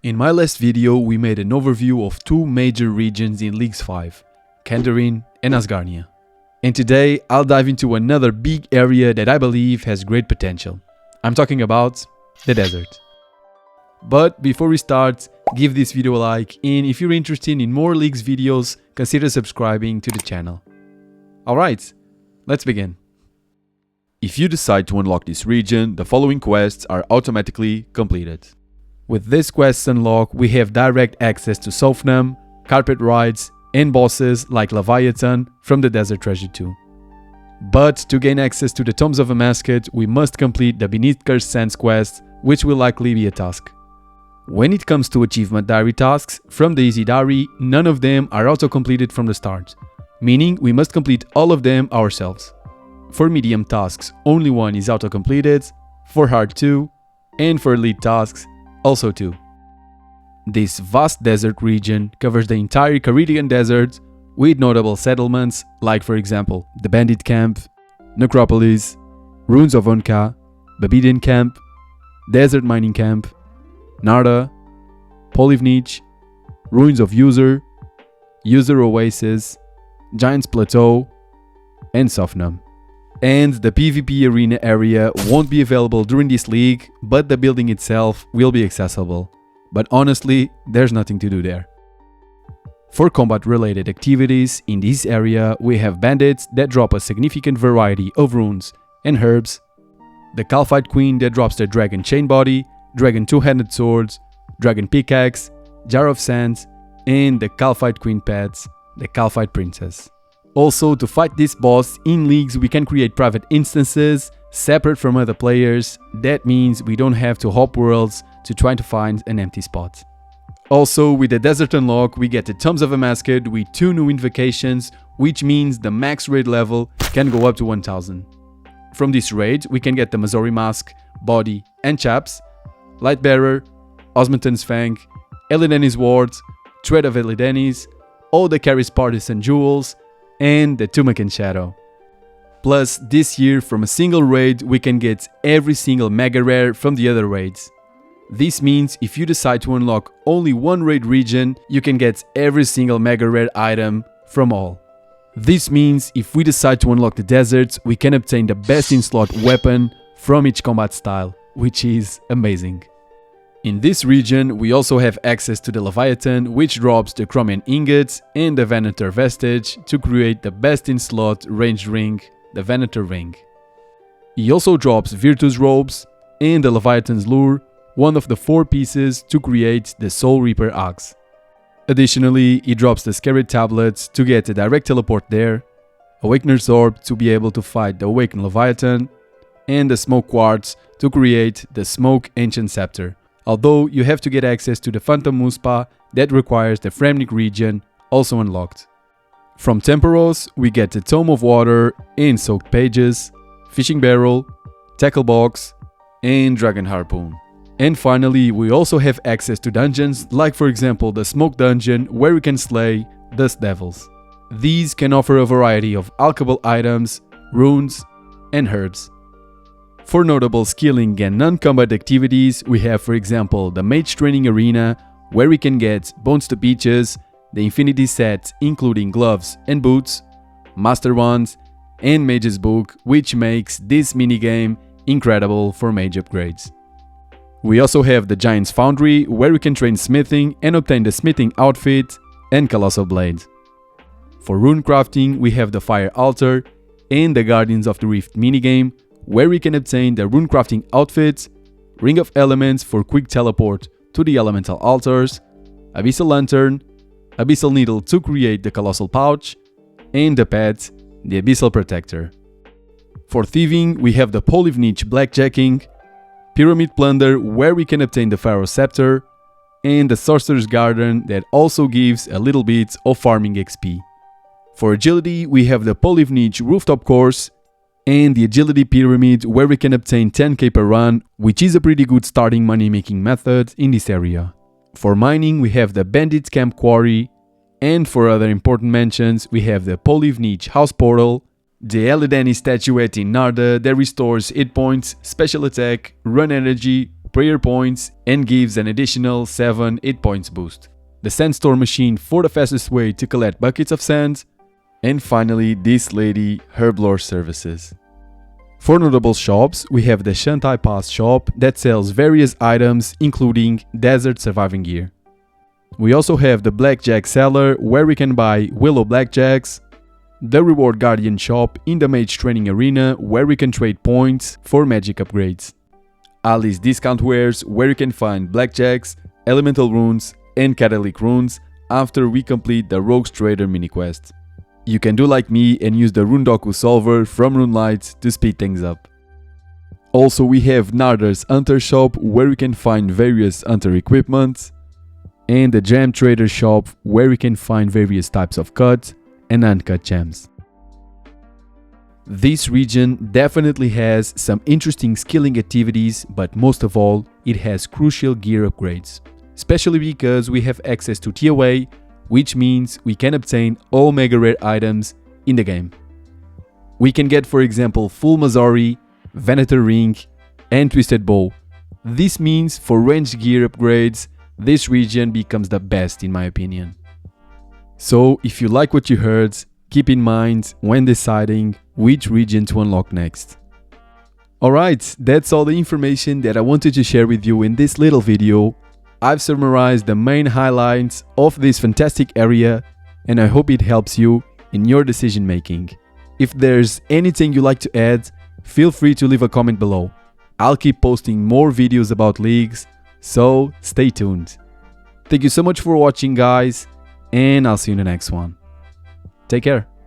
In my last video, we made an overview of two major regions in Leagues 5, Kandarin and Asgarnia. And today, I'll dive into another big area that I believe has great potential. I'm talking about the desert. But before we start, give this video a like, and if you're interested in more Leagues videos, consider subscribing to the channel. Alright, let's begin. If you decide to unlock this region, the following quests are automatically completed. With this quest unlock, we have direct access to Sofnam, carpet rides, and bosses like Leviathan from the Desert Treasure 2. But to gain access to the Tomes of a Masked, we must complete the Beneath Cursed Sands quest, which will likely be a task. When it comes to achievement diary tasks, from the easy diary, none of them are auto-completed from the start, meaning we must complete all of them ourselves. For medium tasks, only one is auto-completed, for hard 2, and for elite tasks, also 2. This vast desert region covers the entire Carillion Desert, with notable settlements like, for example, the Bandit Camp, Necropolis, Ruins of Onka, Babylon Camp, Desert Mining Camp, Narda, Polivnich, Ruins of User Oasis, Giant's Plateau, and Sofnam. And the PvP arena area won't be available during this league, but the building itself will be accessible. But honestly, there's nothing to do there. For combat related activities in this area, we have bandits that drop a significant variety of runes and herbs, the Kalphite Queen that drops the Dragon Chain Body, Dragon Two-Handed Swords, Dragon Pickaxe, Jar of Sands, and the Kalphite Queen pets, the Kalphite Princess. Also, to fight this boss in leagues, we can create private instances separate from other players. That means we don't have to hop worlds to try to find an empty spot. Also, with the Desert Unlock, we get the Tomes of a Masked with 2 new invocations, which means the max raid level can go up to 1000. From this raid, we can get the Mazori Mask, Body, and Chaps, Lightbearer, Osmanton's Fang, Elidenis Ward, Tread of Elidenis, all the KhaiRs Partisan Jewels, and the Tumakan Shadow. Plus, this year from a single raid we can get every single mega rare from the other raids. This means if you decide to unlock only one raid region, you can get every single mega rare item from all. This means if we decide to unlock the deserts, we can obtain the best in slot weapon from each combat style, which is amazing. In this region, we also have access to the Leviathan, which drops the Chromium Ingots and the Venator Vestige to create the best in slot ranged ring, the Venator Ring. He also drops Virtus Robes and the Leviathan's Lure, one of the 4 pieces to create the Soul Reaper Axe. Additionally, he drops the Scary Tablets to get a direct teleport there, Awakener's Orb to be able to fight the Awakened Leviathan, and the Smoke Quartz to create the Smoke Ancient Scepter. Although you have to get access to the Phantom Muspa that requires the Fremnik region, also unlocked. From Temporos, we get the Tome of Water and Soaked Pages, Fishing Barrel, Tackle Box, and Dragon Harpoon. And finally, we also have access to dungeons, like for example the Smoke Dungeon, where we can slay Dust Devils. These can offer a variety of alchable items, runes, and herbs. For notable skilling and non-combat activities, we have for example the Mage Training Arena, where we can get Bones to Peaches, the Infinity Set including gloves and boots, Master Wands, and Mage's Book, which makes this minigame incredible for mage upgrades. We also have the Giant's Foundry, where we can train smithing and obtain the smithing outfit and Colossal Blade. For rune crafting, we have the Fire Altar and the Guardians of the Rift minigame, where we can obtain the rune crafting outfits, Ring of Elements for quick teleport to the elemental altars, Abyssal Lantern, Abyssal Needle to create the Colossal Pouch, and the pet, the Abyssal Protector. For thieving, we have the Polivnich Blackjacking, Pyramid Plunder, where we can obtain the Pharaoh Scepter, and the Sorcerer's Garden that also gives a little bit of farming XP. For agility, we have the Polivnich Rooftop Course, and the Agility Pyramid, where we can obtain 10k per run, which is a pretty good starting money making method in this area. For mining, we have the Bandit Camp Quarry, and for other important mentions, we have the Polivnich House Portal, the Elidenis Statuette in Narda that restores hit points, special attack, run energy, prayer points, and gives an additional 7 hit points boost. The sandstorm machine for the fastest way to collect buckets of sand, and finally this lady, Herblore services. For notable shops, we have the Shantai Pass shop that sells various items including desert surviving gear. We also have the Blackjack seller where we can buy Willow Blackjacks, the Reward Guardian shop in the Mage Training Arena where we can trade points for magic upgrades, Ali's Discount Wares where you can find Blackjacks, Elemental Runes and Catalytic Runes after we complete the Rogues Trader mini quest. You can do like me and use the Rundoku solver from Runelight to speed things up. Also we have Nardar's Hunter shop where we can find various Hunter equipment, and the Gem Trader shop where we can find various types of cut and uncut gems. This region definitely has some interesting skilling activities, but most of all, it has crucial gear upgrades, especially because we have access to TOA, which means we can obtain all mega rare items in the game. We can get, for example, full Mazari, Venator Ring and Twisted Bow. This means for ranged gear upgrades, this region becomes the best in my opinion. So if you like what you heard, keep in mind when deciding which region to unlock next. Alright, that's all the information that I wanted to share with you in this little video. I've summarized the main highlights of this fantastic area and I hope it helps you in your decision making. If there's anything you'd like to add, feel free to leave a comment below. I'll keep posting more videos about leagues, so stay tuned. Thank you so much for watching guys, and I'll see you in the next one. Take care.